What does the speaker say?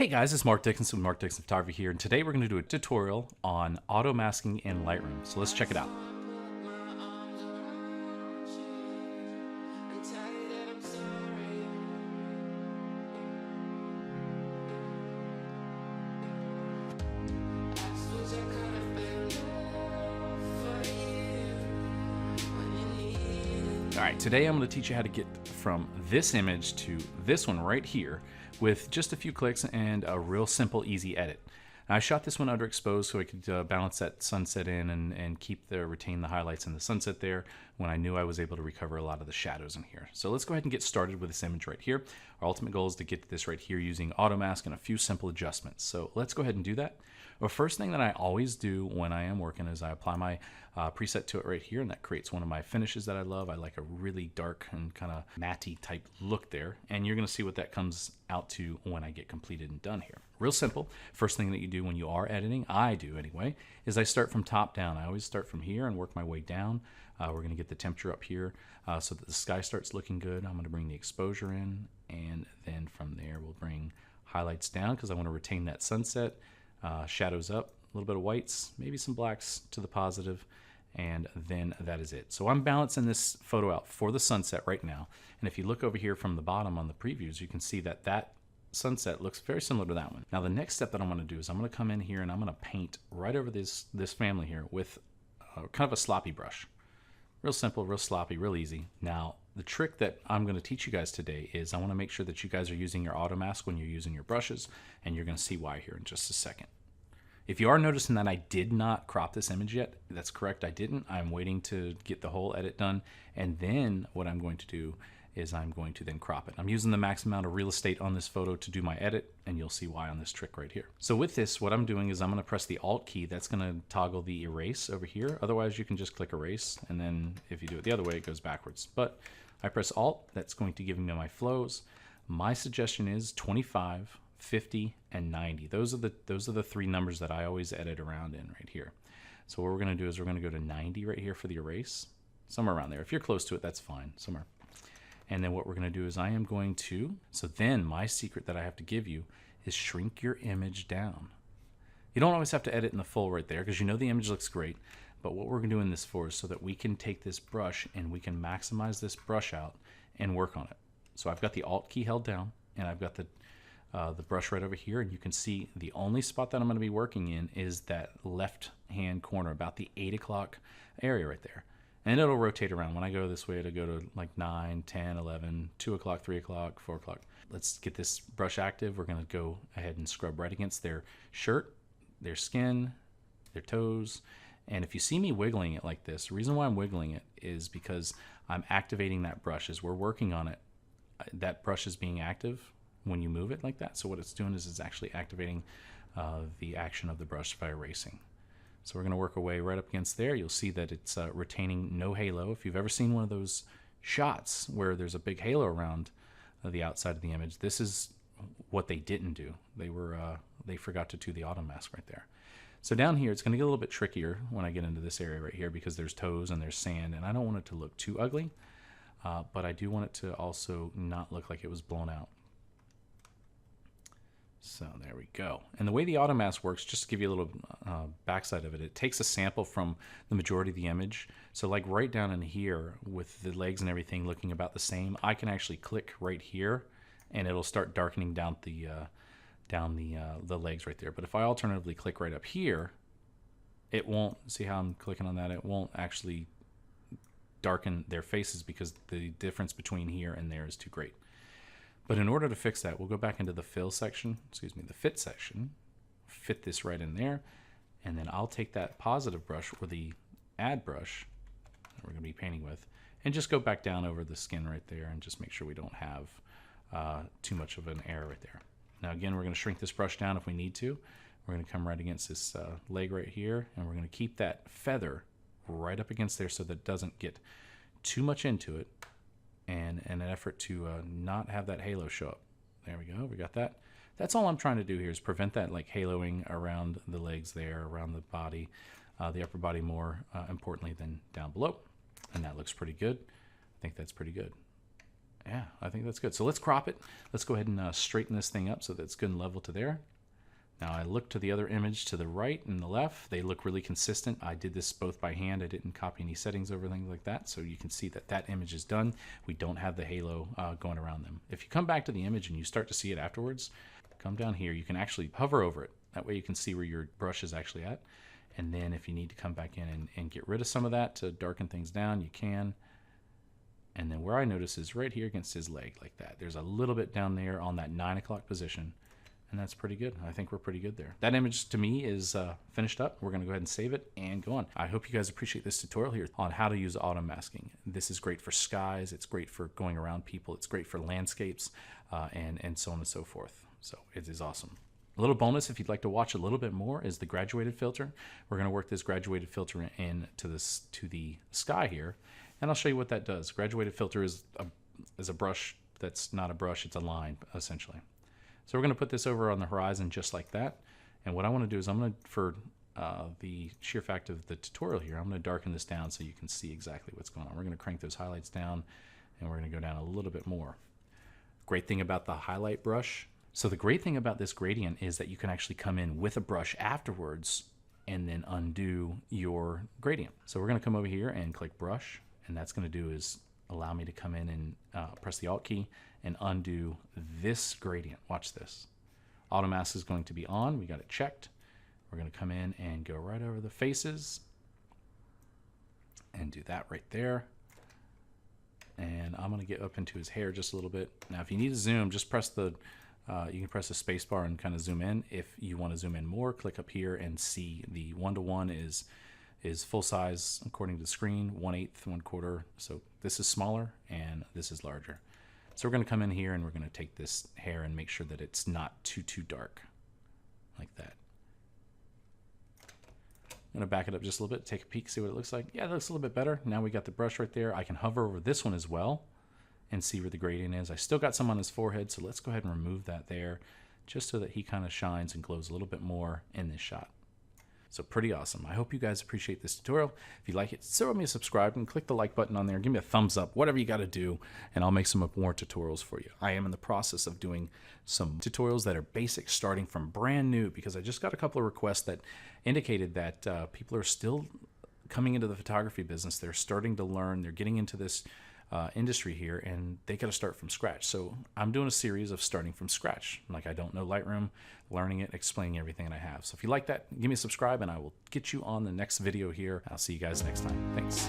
Hey guys, it's Mark Dixon with Mark Dixon Photography here, and today we're going to do a tutorial on auto masking in Lightroom. So let's check it out. Alright, today I'm going to teach you how to get from this image to this one right here with just a few clicks and a real simple, easy edit. Now, I shot this one underexposed so I could balance that sunset in and retain the highlights in the sunset there when I knew I was able to recover a lot of the shadows in here. So let's go ahead and get started with this image right here. Our ultimate goal is to get to this right here using auto mask and a few simple adjustments. So let's go ahead and do that. The first thing that I always do when I am working is I apply my preset to it right here, and that creates one of my finishes that I love. I like a really dark and kind of matte type look there, and you're going to see what that comes out to when I get completed and done here. Real simple. First thing that you do when you are editing, I do anyway, is I start from top down. I always start from here and work my way down. We're going to get the temperature up here so that the sky starts looking good. I'm going to bring the exposure in, and then from there we'll bring highlights down because I want to retain that sunset. Shadows up, a little bit of whites, maybe some blacks to the positive, and then that is it. So I'm balancing this photo out for the sunset right now, and if you look over here from the bottom on the previews, you can see that that sunset looks very similar to that one. Now the next step that I'm going to do is I'm going to come in here and I'm going to paint right over this family here with kind of a sloppy brush. Real simple, real sloppy, real easy. Now the trick that I'm going to teach you guys today is I want to make sure that you guys are using your auto mask when you're using your brushes, and you're going to see why here in just a second. If you are noticing that I did not crop this image yet, that's correct, I didn't. I'm waiting to get the whole edit done, and then what I'm going to do is I'm going to then crop it. I'm using the max amount of real estate on this photo to do my edit, and you'll see why on this trick right here. So with this, what I'm doing is I'm going to press the Alt key. That's going to toggle the erase over here. Otherwise, you can just click erase, and then if you do it the other way, it goes backwards. But I press Alt, that's going to give me my flows. My suggestion is 25, 50, and 90. Those are the three numbers that I always edit around in right here. So what we're going to do is we're going to go to 90 right here for the erase, somewhere around there. If you're close to it, that's fine, somewhere. And then what we're going to do is I am going to, so then my secret that I have to give you is shrink your image down. You don't always have to edit in the full right there because you know the image looks great. But what we're doing this for is so that we can take this brush and we can maximize this brush out and work on it. So I've got the Alt key held down, and I've got the brush right over here, and you can see the only spot that I'm going to be working in is that left hand corner, about the 8 o'clock area right there. And it'll rotate around. When I go this way, it'll go to like 9, 10, 11, 2 o'clock, 3 o'clock, 4 o'clock. Let's get this brush active. We're going to go ahead and scrub right against their shirt, their skin, their toes. And if you see me wiggling it like this, the reason why I'm wiggling it is because I'm activating that brush. As we're working on it, that brush is being active when you move it like that. So what it's doing is it's actually activating the action of the brush by erasing. So we're going to work our way right up against there. You'll see that it's retaining no halo. If you've ever seen one of those shots where there's a big halo around the outside of the image, this is what they didn't do. They forgot to do the auto mask right there. So down here, it's going to get a little bit trickier when I get into this area right here because there's toes and there's sand, and I don't want it to look too ugly, but I do want it to also not look like it was blown out. So there we go. And the way the auto mask works, just to give you a little backside of it, it takes a sample from the majority of the image. So like right down in here with the legs and everything looking about the same, I can actually click right here and it'll start darkening down the legs right there. But if I alternatively click right up here, it won't, see how I'm clicking on that, it won't actually darken their faces because the difference between here and there is too great. But in order to fix that, we'll go back into the fill section, the fit section, fit this right in there, and then I'll take that positive brush or the add brush that we're going to be painting with and just go back down over the skin right there and just make sure we don't have too much of an error right there. Now again, we're going to shrink this brush down if we need to. We're going to come right against this leg right here, and we're going to keep that feather right up against there so that it doesn't get too much into it, and in an effort to not have that halo show up. There we go, we got that. That's all I'm trying to do here is prevent that like haloing around the legs there, around the body, the upper body more importantly than down below. And that looks pretty good. I think that's pretty good. Yeah, I think that's good. So let's crop it. Let's go ahead and straighten this thing up so that it's good and level to there. Now I look to the other image to the right and the left. They look really consistent. I did this both by hand. I didn't copy any settings over things like that. So you can see that that image is done. We don't have the halo going around them. If you come back to the image and you start to see it afterwards, come down here. You can actually hover over it. That way you can see where your brush is actually at. And then if you need to come back in and get rid of some of that to darken things down, you can. And then where I notice is right here against his leg like that. There's a little bit down there on that 9 o'clock position. And that's pretty good. I think we're pretty good there. That image to me is finished up. We're going to go ahead and save it and go on. I hope you guys appreciate this tutorial here on how to use auto masking. This is great for skies. It's great for going around people. It's great for landscapes and so on and so forth. So it is awesome. A little bonus, if you'd like to watch a little bit more, is the graduated filter. We're going to work this graduated filter to the sky here, and I'll show you what that does. Graduated filter is a brush that's not a brush, it's a line, essentially. So we're going to put this over on the horizon just like that. And what I want to do is I'm going to, for the sheer fact of the tutorial here, I'm going to darken this down so you can see exactly what's going on. We're going to crank those highlights down, and we're going to go down a little bit more. Great thing about the highlight brush. So the great thing about this gradient is that you can actually come in with a brush afterwards and then undo your gradient. So we're going to come over here and click brush, and that's going to do is allow me to come in and press the Alt key and undo this gradient. Watch this. Auto mask is going to be on. We got it checked. We're going to come in and go right over the faces and do that right there. And I'm going to get up into his hair just a little bit. Now, if you need to zoom, just press the you can press the space bar and kind of zoom in. If you want to zoom in more, click up here and see the 1:1 is full size according to the screen, 1/8, 1/4. So this is smaller and this is larger. So we're going to come in here and we're going to take this hair and make sure that it's not too dark, like that. I'm going to back it up just a little bit, take a peek, see what it looks like. Yeah, that looks a little bit better. Now we got the brush right there. I can hover over this one as well and see where the gradient is. I still got some on his forehead, so let's go ahead and remove that there, just so that he kind of shines and glows a little bit more in this shot. So pretty awesome. I hope you guys appreciate this tutorial. If you like it, throw me a subscribe and click the like button on there. Give me a thumbs up, whatever you got to do, and I'll make some more tutorials for you. I am in the process of doing some tutorials that are basic, starting from brand new, because I just got a couple of requests that indicated that people are still coming into the photography business. They're starting to learn. They're getting into this industry here, and they got to start from scratch. So I'm doing a series of starting from scratch. Like, I don't know Lightroom, learning it, explaining everything that I have. So if you like that, give me a subscribe and I will get you on the next video here. I'll see you guys next time. Thanks.